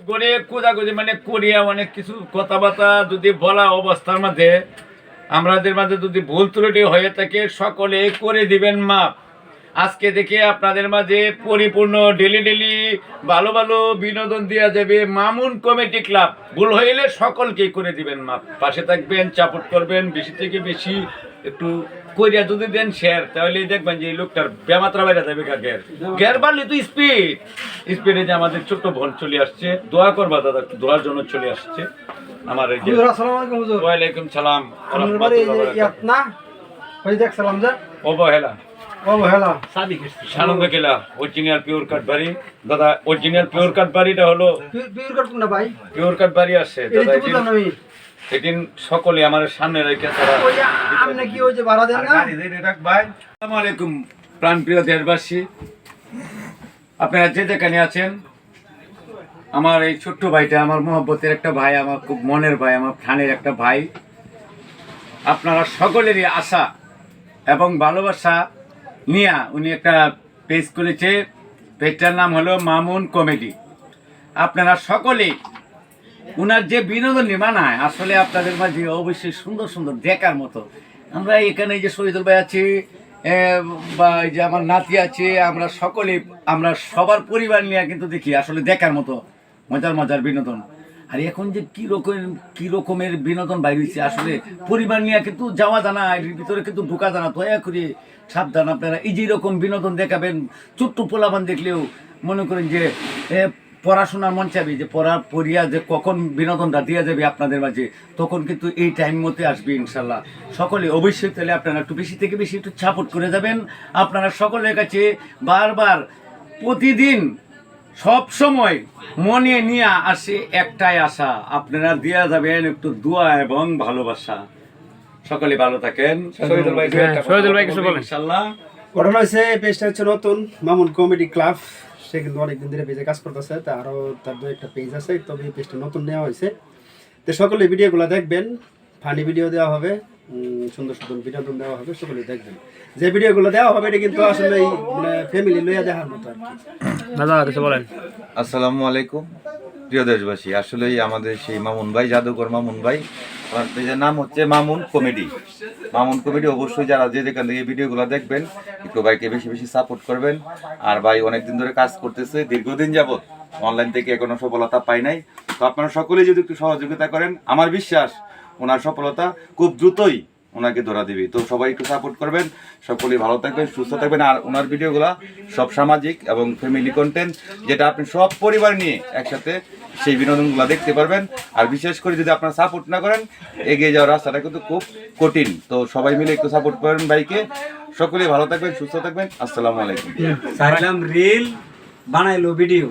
করে কোজাকুজি মানে করিয়া অনেক কিছু কথাবার্তা যদি বলা অবস্থার মাঝে আমাদের মাঝে যদি ভুল ত্রুটি হয়ে থাকে সকলে করে দিবেন মাপ। আজকে থেকে আপনাদের মাঝে পরিপূর্ণ ডেলি ভালো ভালো বিনোদন দেওয়া যাবে মামুন কমিটি ক্লাব। ভুল হইলে সকলকে করে দিবেন মাপ, পাশে থাকবেন, সাপোর্ট করবেন, বেশি থেকে বেশি একটু করিয়া যদি দেন শেয়ার, তাহলে দেখবেন যে এই লোকটার বেমাত্রা বাইরে যাবে। গ্যার বাড়লে তো স্পিডে যে আমাদের ছোট্ট বোন চলে আসছে, দোয়া করবা দাদা, একটু দোয়ার জন্য চলে আসছে আমার এই যে। ওয়ালাইকুম সালাম। অবহেলা সানন্দ কেলা অরিজিনাল পিওর কাট বাড়ি দাদা। অরিজিনাল পিওর কাট বাড়িটা হলো পিওর কাট বাড়ি আসছে দাদা। সেদিন সকলে আমার সামনে রেখে আসসালামু আলাইকুম প্রাণপ্রিয় দেশবাসী, আপনারা যে যেখানে আছেন, আমার এই ছোট্ট ভাইটা আমার মহব্বতের একটা ভাই, আমার খুব মনের ভাই, আমার প্রাণের একটা ভাই। আপনারা সকলেরই আশা এবং ভালোবাসা নিয়ে উনি একটা পেজ করেছে, পেজটার নাম হলো মামুন কমেডি। আপনারা সকলেই উনার যে বিনোদন বানায় আসলে আপনাদের মাঝে অবশ্যই সুন্দর সুন্দর দেখার মতো। আমরা এখানে যে শহীদুল ভাই আছে বা এই যে আমার নাতি আছে, আমরা সকলে আমরা সবার পরিবার নিয়ে কিন্তু দেখি আসলে দেখার মতো মজার মজার বিনোদন। আর এখন যে কি রকমের বিনোদন বাইর হয়েছে, আসলে পরিবার নিয়ে কিন্তু যাওয়া জানা, এর ভিতরে কিন্তু ঢোকা জানা। দয়া করে সাবধান, আপনারা এই যে রকম বিনোদন দেখাবেন, ছোট্ট পোলাবান দেখলেও মনে করেন যে পড়াশোনার মন চাবি যে পড়িয়া যে কখন বিনোদনটা দেওয়া যাবে আপনাদের মাঝে, তখন কিন্তু এই টাইম মতে আসবে ইনশাল্লাহ। সকলে অবশ্যই তাহলে আপনারা একটু বেশি থেকে বেশি একটু সাপোর্ট করে যাবেন। আপনারা সকলের কাছে বারবার প্রতিদিন সব সময় মনে নিয়ে আসে একটাই আশা, আপনারা দেওয়া যাবেন একটু দোয়া এবং ভালোবাসা। সকলে ভালো থাকেন। শহীদুল ভাই কিছু বলেন। ইনশাআল্লাহ ঘটনা হয়েছে, পেজটা হচ্ছে নতুন মামুন কমেডি ক্লাব। সে কিন্তু অনেকদিন ধরে পেজে কাজ করতেছে, তা আরও তার দু একটা পেজ আছে, তবে এই পেজটা নতুন নেওয়া হয়েছে। তো সকলে ভিডিওগুলো দেখবেন, ফানি ভিডিও দেওয়া হবে, সুন্দর সুন্দর বিনোদন দেওয়া হবে, সকলে দেখবেন। যে ভিডিওগুলো দেওয়া হবে এটা কিন্তু আসলে মানে ফ্যামিলি লইয়া দেখার মতো আর কি। দাদা কিছু বলেন। আসসালামু আলাইকুম প্রিয় দেশবাসী, আসলেই আমাদের সেই মামুন ভাই, জাদুকর মামুন ভাই, আমার পেজের নাম হচ্ছে মামুন কমেডি। মামুন কমেডি অবশ্যই যারা যে যেখান থেকে ভিডিওগুলো দেখবেন একটু ভাইকে বেশি বেশি সাপোর্ট করবেন। আর ভাই অনেকদিন ধরে কাজ করতেছে, দীর্ঘদিন যাবত অনলাইন থেকে এখনো সফলতা পাই নাই। তো আপনারা সকলেই যদি একটু সহযোগিতা করেন, আমার বিশ্বাস ওনার সফলতা খুব দ্রুতই ওনাকে ধরা দিবি। তো সবাই একটু সাপোর্ট করবেন, সকলেই ভালো থাকবেন, সুস্থ থাকবেন। আর ওনার ভিডিওগুলো সব সামাজিক এবং ফ্যামিলি কন্টেন্ট, যেটা আপনি সব পরিবার নিয়ে একসাথে সেই বিনোদনগুলো দেখতে পারবেন। আর বিশেষ করে যদি আপনারা সাপোর্ট না করেন, এগিয়ে যাওয়ার রাস্তাটা কিন্তু খুব কঠিন। তো সবাই মিলে একটু সাপোর্ট করেন ভাইকে। সকলেই ভালো থাকবেন, সুস্থ থাকবেন। আসসালামু আলাইকুম। রিল বানাইলো ভিডিও।